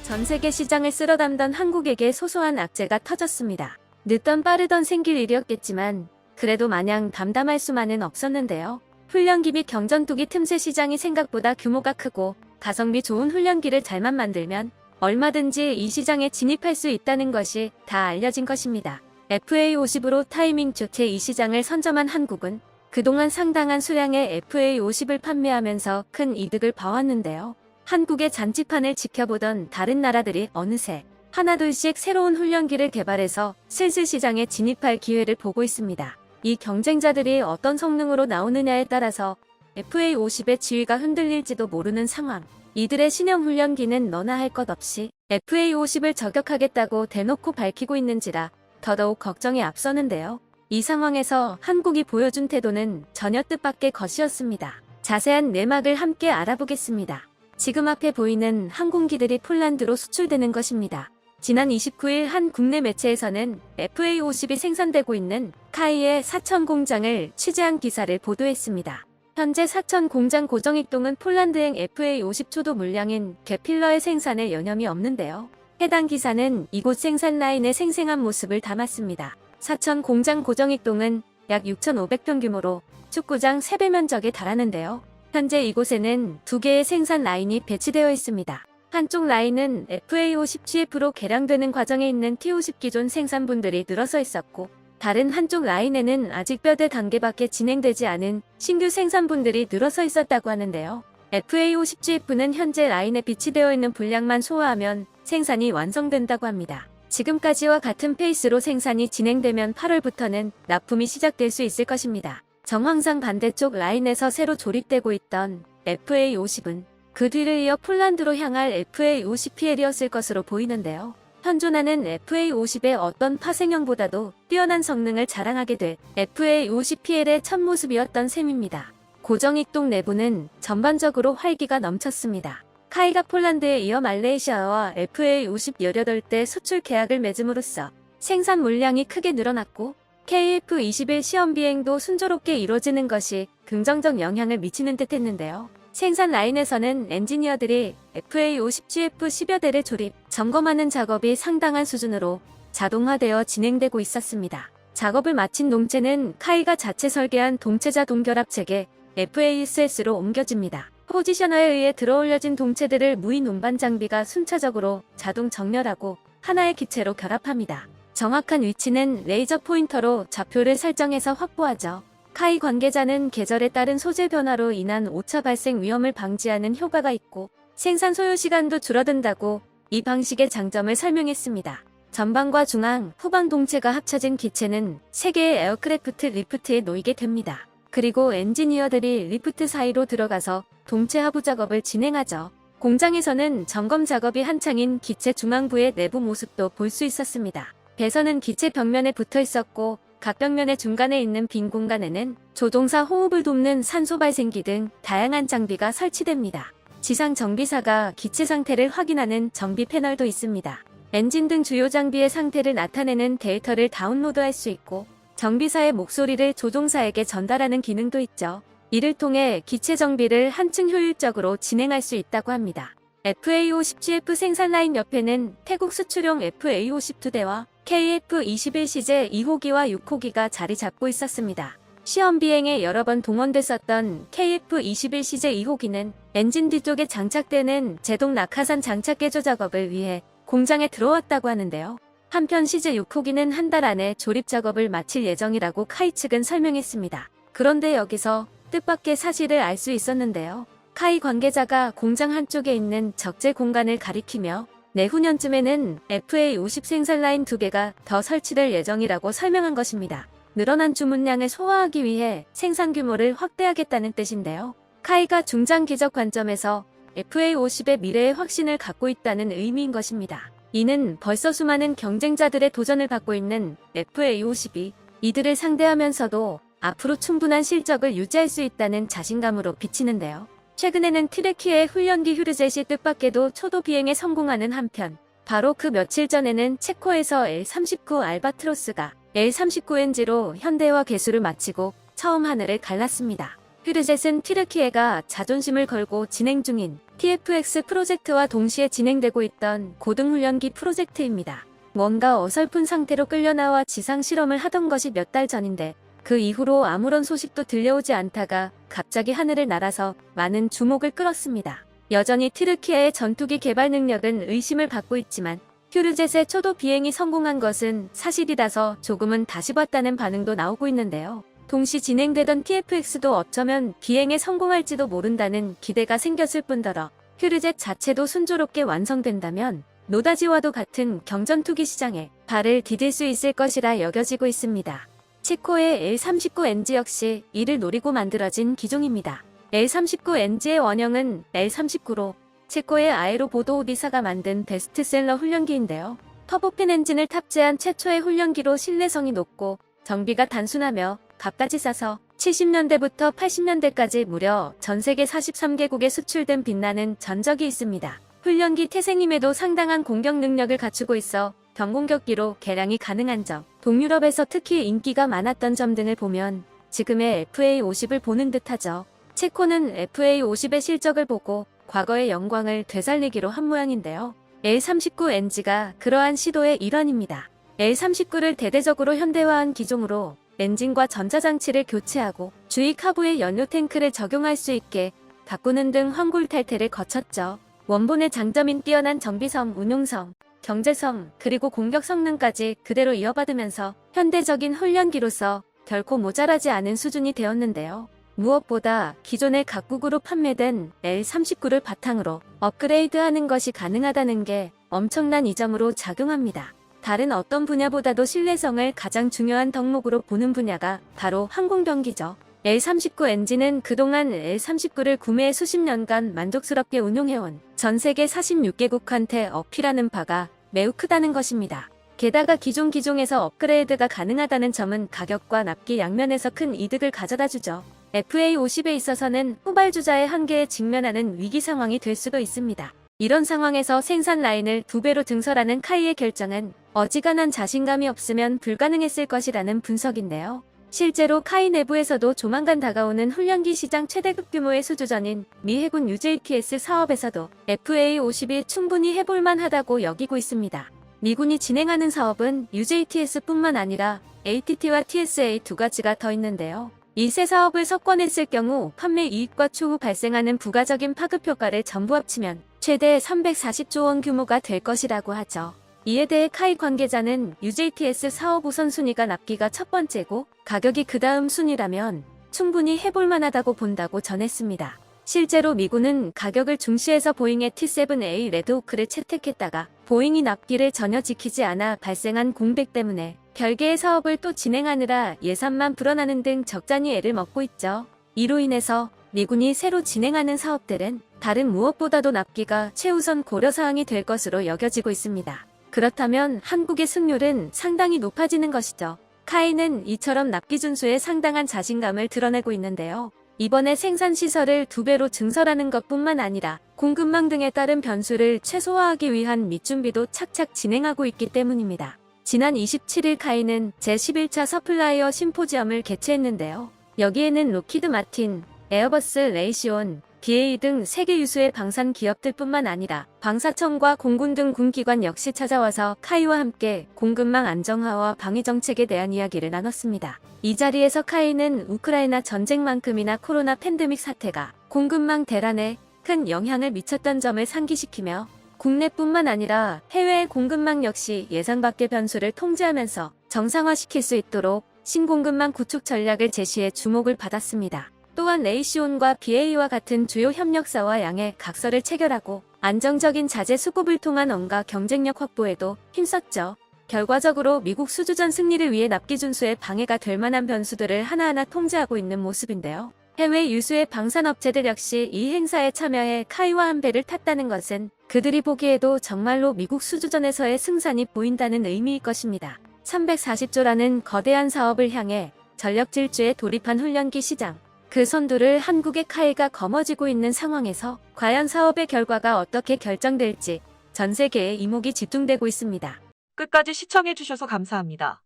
전 세계 시장을 쓸어담던 한국에게 소소한 악재가 터졌습니다. 늦던 빠르던 생길 일이었겠지만 그래도 마냥 담담할 수만은 없었는데요. 훈련기 및 경전투기 틈새 시장이 생각보다 규모가 크고 가성비 좋은 훈련기를 잘만 만들면 얼마든지 이 시장에 진입할 수 있다는 것이 다 알려진 것입니다. FA50으로 타이밍 좋게 이 시장을 선점한 한국은 그동안 상당한 수량의 FA50을 판매하면서 큰 이득을 봐왔는데요. 한국의 잔치판을 지켜보던 다른 나라들이 어느새 하나둘씩 새로운 훈련기를 개발해서 슬슬 시장에 진입할 기회를 보고 있습니다. 이 경쟁자들이 어떤 성능으로 나오느냐에 따라서 FA50의 지위가 흔들릴지도 모르는 상황. 이들의 신형 훈련기는 너나 할 것 없이 FA50을 저격하겠다고 대놓고 밝히고 있는지라 더더욱 걱정이 앞서는데요. 이 상황에서 한국이 보여준 태도는 전혀 뜻밖의 것이었습니다. 자세한 내막을 함께 알아보겠습니다. 지금 앞에 보이는 항공기들이 폴란드로 수출되는 것입니다. 지난 29일 한 국내 매체에서는 FA50이 생산되고 있는 카이의 사천 공장을 취재한 기사를 보도했습니다. 현재 사천 공장 고정익동은 폴란드행 FA50 초도 물량인 게필러의 생산에 여념이 없는데요. 해당 기사는 이곳 생산 라인의 생생한 모습을 담았습니다. 사천 공장 고정익동은 약 6,500평 규모로 축구장 3배 면적에 달하는데요. 현재 이곳에는 2개의 생산 라인이 배치되어 있습니다. 한쪽 라인은 FA50GF로 개량되는 과정에 있는 T50 기존 생산분들이 늘어서 있었고, 다른 한쪽 라인에는 아직 몇 대 단계밖에 진행되지 않은 신규 생산분들이 늘어서 있었다고 하는데요. FA50GF는 현재 라인에 비치되어 있는 분량만 소화하면 생산이 완성된다고 합니다. 지금까지와 같은 페이스로 생산이 진행되면 8월부터는 납품이 시작될 수 있을 것입니다. 정황상 반대쪽 라인에서 새로 조립되고 있던 FA50은 그 뒤를 이어 폴란드로 향할 FA50PL이었을 것으로 보이는데요. 현존하는 FA50의 어떤 파생형보다도 뛰어난 성능을 자랑하게 될 FA50PL의 첫 모습이었던 셈입니다. 고정익동 내부는 전반적으로 활기가 넘쳤습니다. 카이가 폴란드에 이어 말레이시아와 FA50 18대 수출 계약을 맺음으로써 생산 물량이 크게 늘어났고 KF-21 시험 비행도 순조롭게 이루어지는 것이 긍정적 영향을 미치는 듯 했는데요. 생산 라인에서는 엔지니어들이 FA50GF 10여 대를 조립, 점검하는 작업이 상당한 수준으로 자동화되어 진행되고 있었습니다. 작업을 마친 동체는 카이가 자체 설계한 동체자 동결합 체계 FASS로 옮겨집니다. 포지셔너에 의해 들어올려진 동체들을 무인 운반 장비가 순차적으로 자동 정렬하고 하나의 기체로 결합합니다. 정확한 위치는 레이저 포인터로 좌표를 설정해서 확보하죠. 카이 관계자는 계절에 따른 소재 변화로 인한 오차 발생 위험을 방지하는 효과가 있고 생산 소요 시간도 줄어든다고 이 방식의 장점을 설명했습니다. 전방과 중앙, 후방 동체가 합쳐진 기체는 3개의 에어크래프트 리프트에 놓이게 됩니다. 그리고 엔지니어들이 리프트 사이로 들어가서 동체 하부 작업을 진행하죠. 공장에서는 점검 작업이 한창인 기체 중앙부의 내부 모습도 볼 수 있었습니다. 배선은 기체 벽면에 붙어 있었고 각 벽면의 중간에 있는 빈 공간에는 조종사 호흡을 돕는 산소 발생기 등 다양한 장비가 설치됩니다. 지상 정비사가 기체 상태를 확인하는 정비 패널도 있습니다. 엔진 등 주요 장비의 상태를 나타내는 데이터를 다운로드할 수 있고 정비사의 목소리를 조종사에게 전달하는 기능도 있죠. 이를 통해 기체 정비를 한층 효율적으로 진행할 수 있다고 합니다. FA50GF 생산 라인 옆에는 태국 수출용 FA50 2대와 KF-21CJ 2호기와 6호기가 자리 잡고 있었습니다. 시험 비행에 여러 번 동원됐었던 KF-21CJ 2호기는 엔진 뒤쪽에 장착되는 제동 낙하산 장착 개조 작업을 위해 공장에 들어왔다고 하는데요. 한편 CJ6호기는 한 달 안에 조립 작업을 마칠 예정이라고 카이 측은 설명했습니다. 그런데 여기서 뜻밖의 사실을 알 수 있었는데요. 카이 관계자가 공장 한쪽에 있는 적재 공간을 가리키며 내후년쯤에는 FA50 생산 라인 2개가 더 설치될 예정이라고 설명한 것입니다. 늘어난 주문량을 소화하기 위해 생산 규모를 확대하겠다는 뜻인데요. 카이가 중장기적 관점에서 FA50의 미래에 확신을 갖고 있다는 의미인 것입니다. 이는 벌써 수많은 경쟁자들의 도전을 받고 있는 FA50이 이들을 상대하면서도 앞으로 충분한 실적을 유지할 수 있다는 자신감으로 비치는데요. 최근에는 트레키의 훈련기 휴르젯이 뜻밖에도 초도 비행에 성공하는 한편 바로 그 며칠 전에는 체코에서 L-39 알바트로스가 L-39NG로 현대화 개수를 마치고 처음 하늘을 갈랐습니다. 휴르젯은 튀르키예가 자존심을 걸고 진행 중인 TFX 프로젝트와 동시에 진행되고 있던 고등훈련기 프로젝트입니다. 뭔가 어설픈 상태로 끌려나와 지상 실험을 하던 것이 몇 달 전인데 그 이후로 아무런 소식도 들려오지 않다가 갑자기 하늘을 날아서 많은 주목을 끌었습니다. 여전히 트르키아의 전투기 개발 능력은 의심을 받고 있지만 휴르젯의 초도 비행이 성공한 것은 사실이라서 조금은 다시 봤다는 반응도 나오고 있는데요. 동시 진행되던 TFX도 어쩌면 비행에 성공할지도 모른다는 기대가 생겼을 뿐더러 휴르젯 자체도 순조롭게 완성된다면 노다지와도 같은 경전투기 시장에 발을 디딜 수 있을 것이라 여겨지고 있습니다. 체코의 L-39NG 역시 이를 노리고 만들어진 기종입니다. L-39NG의 원형은 L-39로 체코의 아에로보도오디사가 만든 베스트셀러 훈련기인데요. 터보팬 엔진을 탑재한 최초의 훈련기로 신뢰성이 높고 정비가 단순하며 값까지 싸서 70년대부터 80년대까지 무려 전 세계 43개국에 수출된 빛나는 전적이 있습니다. 훈련기 태생임에도 상당한 공격 능력을 갖추고 있어 경공격기로 개량이 가능한 점, 동유럽에서 특히 인기가 많았던 점 등을 보면 지금의 FA-50을 보는 듯하죠. 체코는 FA-50의 실적을 보고 과거의 영광을 되살리기로 한 모양인데요. L-39NG가 그러한 시도의 일환입니다. L-39를 대대적으로 현대화한 기종으로 엔진과 전자장치를 교체하고 주위 카부에 연료 탱크를 적용할 수 있게 바꾸는 등 환골탈태를 거쳤죠. 원본의 장점인 뛰어난 정비성, 운용성, 경제성, 그리고 공격 성능까지 그대로 이어받으면서 현대적인 훈련기로서 결코 모자라지 않은 수준이 되었는데요. 무엇보다 기존의 각국으로 판매된 L-39를 바탕으로 업그레이드하는 것이 가능하다는 게 엄청난 이점으로 작용합니다. 다른 어떤 분야보다도 신뢰성을 가장 중요한 덕목으로 보는 분야가 바로 항공병기죠. L-39NG는 그동안 L-39를 구매해 수십 년간 만족스럽게 운용해온 전 세계 46개국한테 어필하는 바가 매우 크다는 것입니다. 게다가 기종에서 업그레이드가 가능하다는 점은 가격과 납기 양면에서 큰 이득을 가져다주죠. FA-50에 있어서는 후발주자의 한계에 직면하는 위기 상황이 될 수도 있습니다. 이런 상황에서 생산 라인을 2배로 증설하는 카이의 결정은 어지간한 자신감이 없으면 불가능했을 것이라는 분석인데요. 실제로 카이 내부에서도 조만간 다가오는 훈련기 시장 최대급 규모의 수주전인 미 해군 UJTS 사업에서도 FA-50이 충분히 해볼만 하다고 여기고 있습니다. 미군이 진행하는 사업은 UJTS뿐만 아니라 ATT와 TSA 두 가지가 더 있는데요. 이 세 사업을 석권했을 경우 판매 이익과 추후 발생하는 부가적인 파급 효과를 전부 합치면 최대 340조 원 규모가 될 것이라고 하죠. 이에 대해 카이 관계자는 UJTS 사업 우선순위가 납기가 첫 번째고 가격이 그 다음 순위라면 충분히 해볼만하다고 본다고 전했습니다. 실제로 미군은 가격을 중시해서 보잉의 T-7A 레드호크를 채택했다가 보잉이 납기를 전혀 지키지 않아 발생한 공백 때문에 별개의 사업을 또 진행하느라 예산만 불어나는 등 적잖이 애를 먹고 있죠. 이로 인해서 미군이 새로 진행하는 사업들은 다른 무엇보다도 납기가 최우선 고려사항이 될 것으로 여겨지고 있습니다. 그렇다면 한국의 승률은 상당히 높아지는 것이죠. 카이는 이처럼 납기 준수에 상당한 자신감을 드러내고 있는데요. 이번에 생산시설을 2배로 증설하는 것뿐만 아니라 공급망 등에 따른 변수를 최소화하기 위한 밑준비도 착착 진행하고 있기 때문입니다. 지난 27일 카이는 제11차 서플라이어 심포지엄을 개최했는데요. 여기에는 로키드 마틴, 에어버스, 레이시온, BA 등 세계 유수의 방산 기업들뿐만 아니라 방사청과 공군 등 군기관 역시 찾아와서 카이와 함께 공급망 안정화와 방위 정책에 대한 이야기를 나눴습니다. 이 자리에서 카이는 우크라이나 전쟁만큼이나 코로나 팬데믹 사태가 공급망 대란에 큰 영향을 미쳤던 점을 상기시키며 국내뿐만 아니라 해외의 공급망 역시 예상 밖의 변수를 통제하면서 정상화시킬 수 있도록 신공급망 구축 전략을 제시해 주목을 받았습니다. 또한 레이시온과 BA와 같은 주요 협력사와 양해 각서를 체결하고 안정적인 자재 수급을 통한 원가 경쟁력 확보에도 힘썼죠. 결과적으로 미국 수주전 승리를 위해 납기 준수에 방해가 될 만한 변수들을 하나하나 통제하고 있는 모습인데요. 해외 유수의 방산업체들 역시 이 행사에 참여해 카이와 한 배를 탔다는 것은 그들이 보기에도 정말로 미국 수주전에서의 승산이 보인다는 의미일 것입니다. 340조라는 거대한 사업을 향해 전력 질주에 돌입한 훈련기 시장. 그 선두를 한국의 카이가 거머쥐고 있는 상황에서 과연 사업의 결과가 어떻게 결정될지 전 세계에 이목이 집중되고 있습니다. 끝까지 시청해주셔서 감사합니다.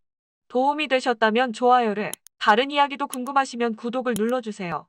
도움이 되셨다면 좋아요를, 다른 이야기도 궁금하시면 구독을 눌러주세요.